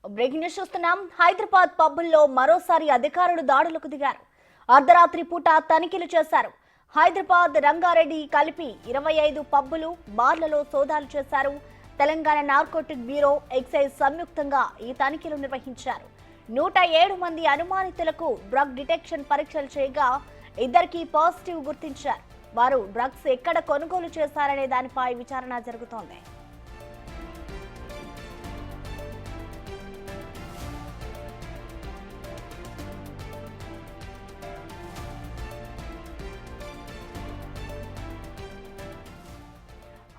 Breaking news చూస్తున్నాం. హైదరాబాద్ పబ్బుల్లో మరోసారి అధికారులు దాడులకు దిగారు. అర్ధరాత్రి పూట తనిఖీలు చేశారు. హైదరాబాద్, రంగారెడ్డి కలిపి 25 పబ్బులు, బార్లలో సోదాలు చేశారు. తెలంగాణ నార్కోటిక్ బ్యూరో, ఎక్సైజ్ సంయుక్తంగా ఈ తనిఖీలు నిర్వహించారు. 107 మంది అనుమానితులకు డ్రగ్ డిటెక్షన్ పరీక్షలు చేయగా ఇద్దరికి పాజిటివ్ గుర్తించారు. వారు డ్రగ్స్ ఎక్కడ కొనుగోలు చేశారనే దానిపై విచారణ జరుగుతోంది.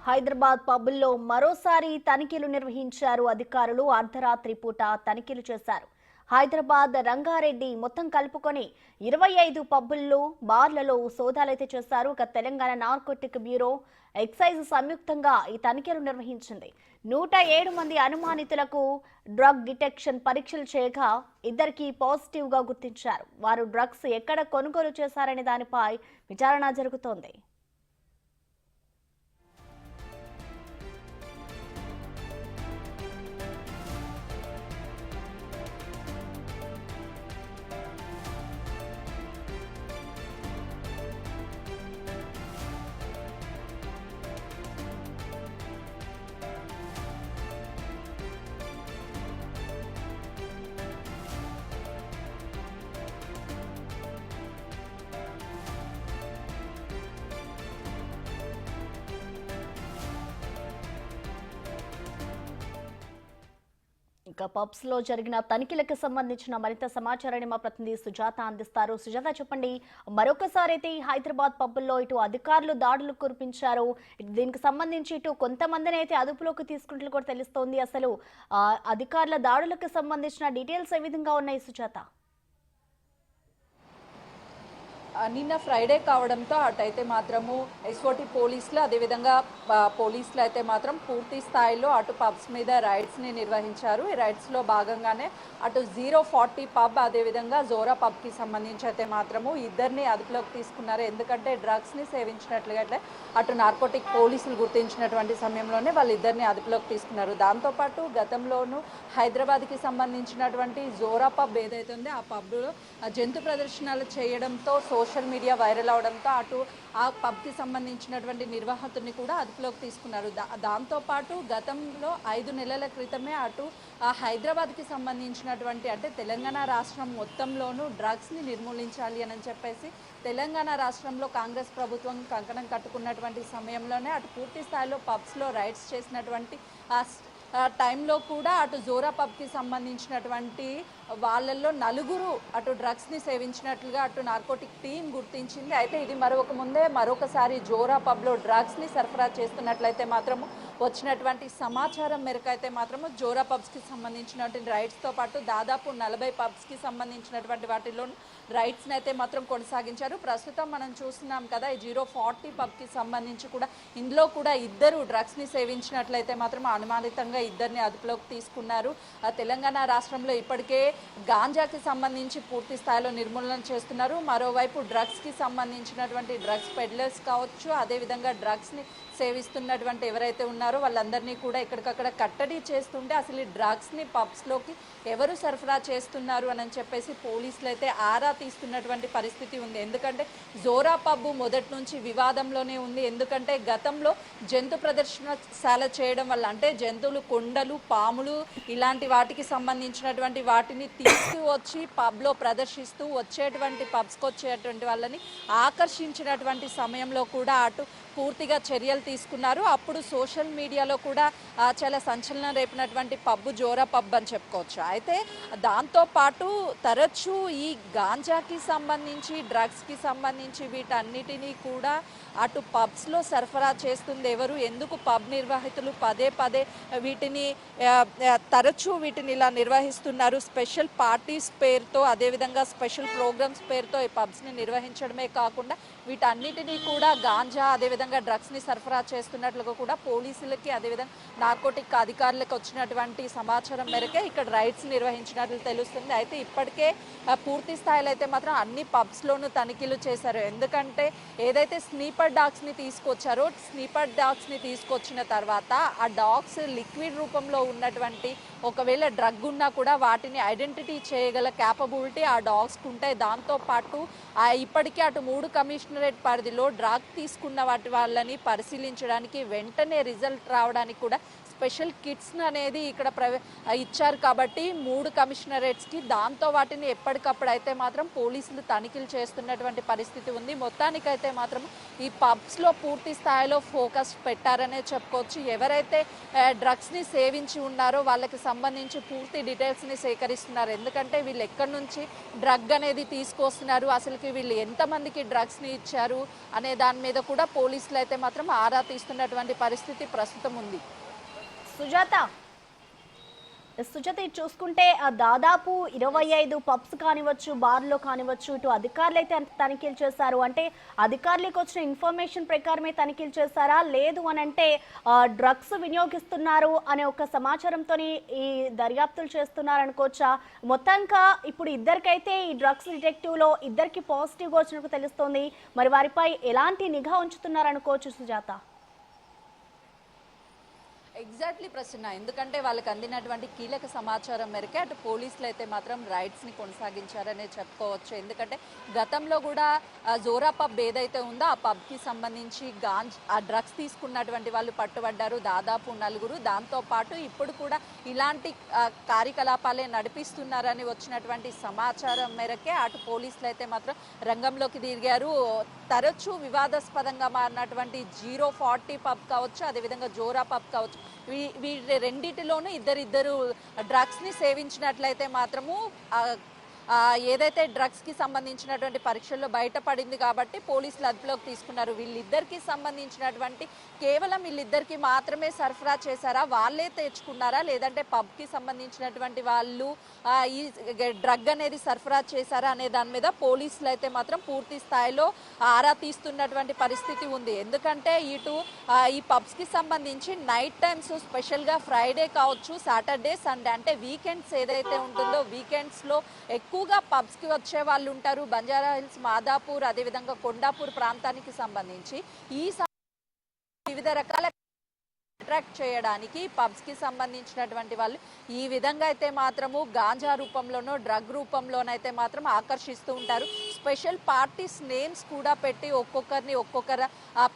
హైదరాబాద్ పబ్బుల్లో మరోసారి తనిఖీలు నిర్వహించారు అధికారులు. అర్ధరాత్రి పూట తనిఖీలు చేశారు. హైదరాబాద్, రంగారెడ్డి మొత్తం కలుపుకొని 25 పబ్బుల్లో, బార్లలో సోదాలైతే చేశారు. తెలంగాణ నార్కోటిక్ బ్యూరో, ఎక్సైజ్ సంయుక్తంగా ఈ తనిఖీలు నిర్వహించింది. 107 మంది అనుమానితులకు డ్రగ్ డిటెక్షన్ పరీక్షలు చేయగా ఇద్దరికి పాజిటివ్ గా గుర్తించారు. వారు డ్రగ్స్ ఎక్కడ కొనుగోలు చేశారనే దానిపై విచారణ జరుగుతోంది. ఇక పబ్స్ లో జరిగిన తనిఖీలకు సంబంధించిన మరింత సమాచారాన్ని మా ప్రతినిధి సుజాత అందిస్తారు. సుజాత, చెప్పండి. మరొకసారి అయితే హైదరాబాద్ పబ్బుల్లో ఇటు అధికారులు దాడులు కురిపించారు. దీనికి సంబంధించి ఇటు కొంతమందిని అయితే అదుపులోకి తీసుకుంటున్నట్లు కూడా తెలుస్తోంది. అసలు అధికారుల దాడులకు సంబంధించిన డీటెయిల్స్ ఏ విధంగా ఉన్నాయి సుజాత? నిన్న ఫ్రైడే కావడంతో అటైతే మాత్రము ఎస్ఓటి పోలీసులు, అదేవిధంగా పోలీసులు అయితే మాత్రం పూర్తి స్థాయిలో అటు పబ్స్ మీద రైడ్స్ని నిర్వహించారు. ఈ రైడ్స్లో భాగంగానే అటు 040 పబ్, అదేవిధంగా జోరా పబ్కి సంబంధించి అయితే మాత్రము ఇద్దరిని అదుపులోకి తీసుకున్నారు. ఎందుకంటే డ్రగ్స్ని సేవించినట్లుగా అటు నార్కోటిక్ పోలీసులు గుర్తించినటువంటి సమయంలోనే వాళ్ళిద్దరిని అదుపులోకి తీసుకున్నారు. దాంతోపాటు గతంలోనూ హైదరాబాద్కి సంబంధించినటువంటి జోరా పబ్ ఏదైతే ఉందో ఆ పబ్లో జంతు ప్రదర్శనలు చేయడంతో సోషల్ మీడియా వైరల్ అవడంతో అటు ఆ పబ్కి సంబంధించినటువంటి నిర్వాహకుడిని కూడా అదుపులోకి తీసుకున్నారు. దాంతోపాటు గతంలో 5 నెలల క్రితమే అటు హైదరాబాద్కి సంబంధించినటువంటి అంటే తెలంగాణ రాష్ట్రం మొత్తంలోనూ డ్రగ్స్ని నిర్మూలించాలి అని చెప్పేసి తెలంగాణ రాష్ట్రంలో కాంగ్రెస్ ప్రభుత్వం కంకణం కట్టుకున్నటువంటి సమయంలోనే అటు పూర్తి స్థాయిలో పబ్స్లో రైడ్స్ చేసినటువంటి టైంలో కూడా అటు జోరా పబ్కి సంబంధించినటువంటి వాళ్ళల్లో 4 అటు డ్రగ్స్ని సేవించినట్లుగా అటు నార్కోటిక్ టీం గుర్తించింది. అయితే ఇది మరొకసారి జోరా పబ్లో డ్రగ్స్ని సరఫరా చేస్తున్నట్లయితే మాత్రము వచ్చినటువంటి సమాచారం మేరకు అయితే మాత్రము జోరా పబ్స్కి సంబంధించినటువంటి రైడ్స్తో పాటు దాదాపు 40 పబ్స్కి సంబంధించినటువంటి వాటిలో రైడ్స్ని అయితే మాత్రం కొనసాగించారు. ప్రస్తుతం మనం చూస్తున్నాం కదా, ఈ 040 పబ్కి సంబంధించి కూడా ఇందులో కూడా ఇద్దరు డ్రగ్స్ని సేవించినట్లయితే మాత్రం అనుమానితంగా ఇద్దరిని అదుపులోకి తీసుకున్నారు. తెలంగాణ రాష్ట్రంలో ఇప్పటికే గాంజాకి సంబంధించి పూర్తి స్థాయిలో నిర్మూలన చేస్తున్నారు. మరోవైపు డ్రగ్స్కి సంబంధించినటువంటి డ్రగ్స్ పెడ్లర్స్ కావచ్చు, అదేవిధంగా డ్రగ్స్ని సేవిస్తున్నటువంటి ఎవరైతే ఉన్నారో వాళ్ళందరినీ కూడా ఎక్కడికక్కడ కట్టడి చేస్తుంటే అసలు ఈ డ్రగ్స్ని పబ్స్లోకి ఎవరు సరఫరా చేస్తున్నారు అని చెప్పేసి పోలీసులు అయితే ఆరా తీస్తున్నటువంటి పరిస్థితి ఉంది. ఎందుకంటే జోరా పబ్ మొదటి నుంచి వివాదంలోనే ఉంది. ఎందుకంటే గతంలో జంతు ప్రదర్శనశాల చేయడం వల్ల అంటే జంతువులు, కొండలు, పాములు ఇలాంటి వాటికి సంబంధించినటువంటి వాటిని తీసుకువచ్చి పబ్లో ప్రదర్శిస్తూ వచ్చేటువంటి పబ్స్కి వచ్చేటువంటి వాళ్ళని ఆకర్షించినటువంటి సమయంలో కూడా అటు పూర్తిగా చర్యలు తీసుకున్నారు. అప్పుడు సోషల్ మీడియాలో కూడా చాలా సంచలనం రేపినటువంటి పబ్బు జోరా పబ్ అని చెప్పుకోవచ్చు. అయితే దాంతోపాటు తరచూ ఈ గాంజాకి సంబంధించి, డ్రగ్స్కి సంబంధించి వీటన్నిటినీ కూడా అటు పబ్స్లో సరఫరా చేస్తుంది ఎవరు, ఎందుకు పబ్ నిర్వాహితులు పదే వీటిని తరచూ వీటిని ఇలా నిర్వహిస్తున్నారు. స్పెషల్ పార్టీస్ పేరుతో, అదేవిధంగా స్పెషల్ ప్రోగ్రామ్స్ పేరుతో ఈ పబ్స్ని నిర్వహించడమే కాకుండా వీటన్నిటినీ కూడా గాంజా అదేవిధంగా డ్రగ్స్ని సరఫరా చేస్తున్నట్లుగా కూడా పోలీసులకి అదేవిధంగా నార్కోటిక్ అధికారులకు వచ్చినటువంటి సమాచారం మేరకే ఇక్కడ రైడ్స్ నిర్వహించినట్లు తెలుస్తుంది. అయితే ఇప్పటికే పూర్తి స్థాయిలో అయితే మాత్రం అన్ని పబ్స్లోనూ తనిఖీలు చేశారు. ఎందుకంటే ఏదైతే స్నీపర్ డాగ్స్ని తీసుకొచ్చారో స్నీపర్ డాగ్స్ని తీసుకొచ్చిన తర్వాత ఆ డాగ్స్ లిక్విడ్ రూపంలో ఉన్నటువంటి ఒకవేళ డ్రగ్ ఉన్నా కూడా వాటిని ఐడెంటిటీ చేయగల క్యాపబిలిటీ ఆ డాగ్స్కి ఉంటాయి. దాంతోపాటు ఇప్పటికే అటు 3 కమిషనరేట్ పరిధిలో డ్రగ్ తీసుకున్న వాళ్ళని పరిశీలించడానికి వెంటనే రిజల్ట్ రావడానికి కూడా స్పెషల్ కిట్స్ అనేది ఇక్కడ ఇచ్చారు. కాబట్టి 3 కమిషనరేట్స్కి దాంతో వాటిని ఎప్పటికప్పుడు అయితే మాత్రం పోలీసులు తనిఖీలు చేస్తున్నటువంటి పరిస్థితి ఉంది. మొత్తానికైతే మాత్రం ఈ పబ్స్లో పూర్తి స్థాయిలో ఫోకస్ పెట్టారనే చెప్పుకోవచ్చు. ఎవరైతే డ్రగ్స్ని సేవించి ఉన్నారో వాళ్ళకి సంబంధించి పూర్తి డీటెయిల్స్ని సేకరిస్తున్నారు. ఎందుకంటే వీళ్ళు ఎక్కడి నుంచి డ్రగ్ అనేది తీసుకొస్తున్నారు, అసలుకి వీళ్ళు ఎంతమందికి డ్రగ్స్ని ఇచ్చారు అనే దాని మీద కూడా పోలీసులు అయితే మాత్రం ఆరా తీస్తున్నటువంటి పరిస్థితి ప్రస్తుతం ఉంది. సుజాత ఇది చూసుకుంటే దాదాపు 25 పబ్స్ కానివచ్చు, బార్లో కానివచ్చు, ఇటు అధికారులు అయితే తనిఖీలు చేశారు. అంటే అధికారులకు వచ్చిన ఇన్ఫర్మేషన్ ప్రకారమే తనిఖీలు చేశారా, లేదు అని అంటే డ్రగ్స్ వినియోగిస్తున్నారు అనే ఒక సమాచారంతో ఈ దర్యాప్తులు చేస్తున్నారు అనుకోవచ్చా? మొత్తంగా ఇప్పుడు ఇద్దరికైతే ఈ డ్రగ్స్ డిటెక్టివ్లో ఇద్దరికి పాజిటివ్గా వచ్చినట్టు తెలుస్తోంది. మరి వారిపై ఎలాంటి నిఘా ఉంచుతున్నారు అనుకోవచ్చు సుజాత? ఎగ్జాక్ట్లీ ప్రశ్న. ఎందుకంటే వాళ్ళకి అందినటువంటి కీలక సమాచారం మేరకే అటు పోలీసులు అయితే మాత్రం రైడ్స్ని కొనసాగించారనే చెప్పుకోవచ్చు. ఎందుకంటే గతంలో కూడా జోరా పబ్ ఏదైతే ఉందో ఆ పబ్కి సంబంధించి ఆ డ్రగ్స్ తీసుకున్నటువంటి వాళ్ళు పట్టుబడ్డారు, దాదాపు 4. దాంతోపాటు ఇప్పుడు కూడా ఇలాంటి కార్యకలాపాలే నడిపిస్తున్నారని వచ్చినటువంటి సమాచారం మేరకే అటు పోలీసులు అయితే మాత్రం రంగంలోకి దిగారు. తరచూ వివాదాస్పదంగా మారినటువంటి 040 పబ్ కావచ్చు, అదేవిధంగా జోరా పబ్ కావచ్చు, వీటి రెండిటిలోనూ ఇద్దరు డ్రగ్స్ని సేవించినట్లయితే మాత్రము ఏదైతే డ్రగ్స్కి సంబంధించినటువంటి పరీక్షల్లో బయటపడింది కాబట్టి పోలీసులు అదుపులోకి తీసుకున్నారు. వీళ్ళిద్దరికి సంబంధించినటువంటి కేవలం వీళ్ళిద్దరికి మాత్రమే సరఫరా చేశారా, వాళ్ళే తెచ్చుకున్నారా, లేదంటే పబ్కి సంబంధించినటువంటి వాళ్ళు ఈ డ్రగ్ అనేది సరఫరా చేశారా అనే దాని మీద పోలీసులు అయితే మాత్రం పూర్తి స్థాయిలో ఆరా తీస్తున్నటువంటి పరిస్థితి ఉంది. ఎందుకంటే ఇటు ఈ పబ్స్కి సంబంధించి నైట్ టైమ్స్ స్పెషల్గా ఫ్రైడే కావచ్చు, సాటర్డే, సండే అంటే వీకెండ్స్ ఏదైతే ఉంటుందో వీకెండ్స్లో ఎక్కువగా పబ్స్కి వచ్చే వాళ్ళు ఉంటారు. బంజారా హిల్స్, మాదాపూర్, అదేవిధంగా కొండాపూర్ ప్రాంతానికి సంబంధించి ఈ వివిధ రకాల అట్రాక్ట్ చేయడానికి పబ్స్కి సంబంధించినటువంటి వాళ్ళు ఈ విధంగా అయితే మాత్రము గాంజా రూపంలోనో డ్రగ్ రూపంలోనైతే మాత్రం ఆకర్షిస్తూ ఉంటారు. స్పెషల్ పార్టీస్ నేమ్స్ కూడా పెట్టి ఒక్కొక్కరు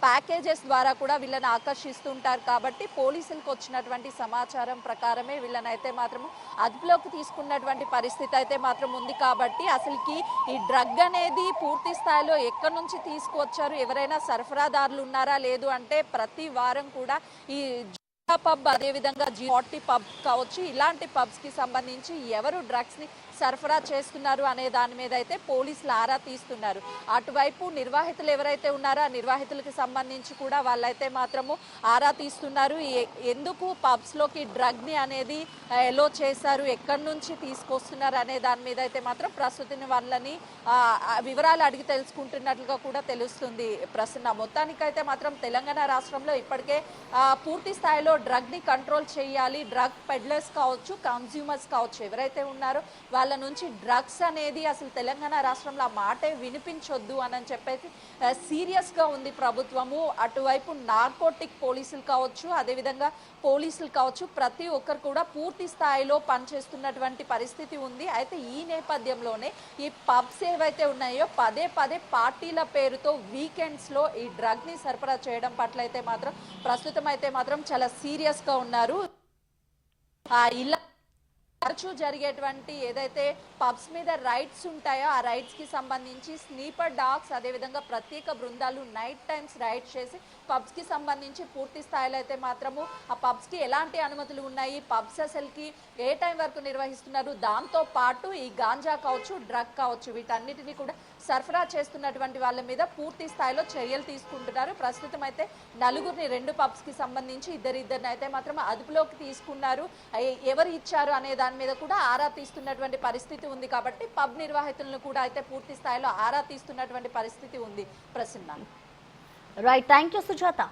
ప్యాకేజెస్ ద్వారా కూడా వీళ్ళని ఆకర్షిస్తూ ఉంటారు. కాబట్టి పోలీసులకు వచ్చినటువంటి సమాచారం ప్రకారమే వీళ్ళని అయితే మాత్రము అదుపులోకి తీసుకున్నటువంటి పరిస్థితి అయితే మాత్రం ఉంది. కాబట్టి అసలుకి ఈ డ్రగ్ అనేది పూర్తి స్థాయిలో ఎక్కడి నుంచి తీసుకువచ్చారు, ఎవరైనా సరఫరాదారులు ఉన్నారా, లేదు అంటే ప్రతి వారం కూడా ఈ పబ్ అదేవిధంగా 040 పబ్ కావచ్చు, ఇలాంటి పబ్స్కి సంబంధించి ఎవరు డ్రగ్స్ని సరఫరా చేస్తున్నారు అనే దాని మీద అయితే పోలీసులు ఆరా తీస్తున్నారు. అటువైపు నిర్వాహితులు ఎవరైతే ఉన్నారో ఆ నిర్వాహితులకు సంబంధించి కూడా వాళ్ళైతే మాత్రము ఆరా తీస్తున్నారు. ఎందుకు పబ్స్లోకి డ్రగ్ని అనేది ఎలో చేశారు, ఎక్కడి నుంచి తీసుకొస్తున్నారు అనే దాని మీద అయితే మాత్రం ప్రస్తుతం వాళ్ళని వివరాలు అడిగి తెలుసుకుంటున్నట్లుగా కూడా తెలుస్తుంది. ప్రసన్న మొత్తానికైతే మాత్రం తెలంగాణ రాష్ట్రంలో ఇప్పటికే పూర్తి స్థాయిలో డ్రగ్ని కంట్రోల్ చేయాలి. డ్రగ్ పెడ్లర్స్ కావచ్చు, కన్స్యూమర్స్ కావచ్చు, ఎవరైతే ఉన్నారో వాళ్ళ నుంచి డ్రగ్స్ అనేది అసలు తెలంగాణ రాష్ట్రంలో ఆ మాటే వినిపించొద్దు అని చెప్పేసి సీరియస్గా ఉంది ప్రభుత్వము. అటువైపు నార్కోటిక్ పోలీసులు కావచ్చు, అదేవిధంగా పోలీసులు కావచ్చు, ప్రతి ఒక్కరు కూడా పూర్తి స్థాయిలో పనిచేస్తున్నటువంటి పరిస్థితి ఉంది. అయితే ఈ నేపథ్యంలోనే ఈ పబ్స్ ఏవైతే ఉన్నాయో పదే పార్టీల పేరుతో వీకెండ్స్లో ఈ డ్రగ్ని సరఫరా చేయడం పట్ల అయితే మాత్రం ప్రస్తుతం అయితే మాత్రం చాలా సీరియస్గా ఉన్నారు. ఇలా తరచూ జరిగేటువంటి ఏదైతే పబ్స్ మీద రైడ్స్ ఉంటాయో ఆ రైడ్స్కి సంబంధించి స్నీపర్ డాగ్స్ అదేవిధంగా ప్రత్యేక బృందాలు నైట్ టైమ్స్ రైడ్ చేసి పబ్స్కి సంబంధించి పూర్తి స్థాయిలో అయితే మాత్రము ఆ పబ్స్కి ఎలాంటి అనుమతులు ఉన్నాయి, పబ్స్ అసలుకి ఏ టైం వరకు నిర్వహిస్తున్నారు, దాంతో పాటు ఈ గాంజా కావచ్చు, డ్రగ్ కావచ్చు, వీటన్నిటిని కూడా సరఫరా చేస్తున్నటువంటి వాళ్ళ మీద పూర్తి స్థాయిలో చర్యలు తీసుకుంటున్నారు. ప్రస్తుతం అయితే నలుగురిని 2 పబ్స్కి సంబంధించి ఇద్దరిని అయితే మాత్రం అదుపులోకి తీసుకున్నారు. ఎవరు ఇచ్చారు అనే దాని మీద కూడా ఆరా తీస్తున్నటువంటి పరిస్థితి ఉంది. కాబట్టి పబ్ నిర్వాహితులను కూడా అయితే పూర్తి స్థాయిలో ఆరా తీస్తున్నటువంటి పరిస్థితి ఉంది. Prasanna. Right, thank you Sujatha.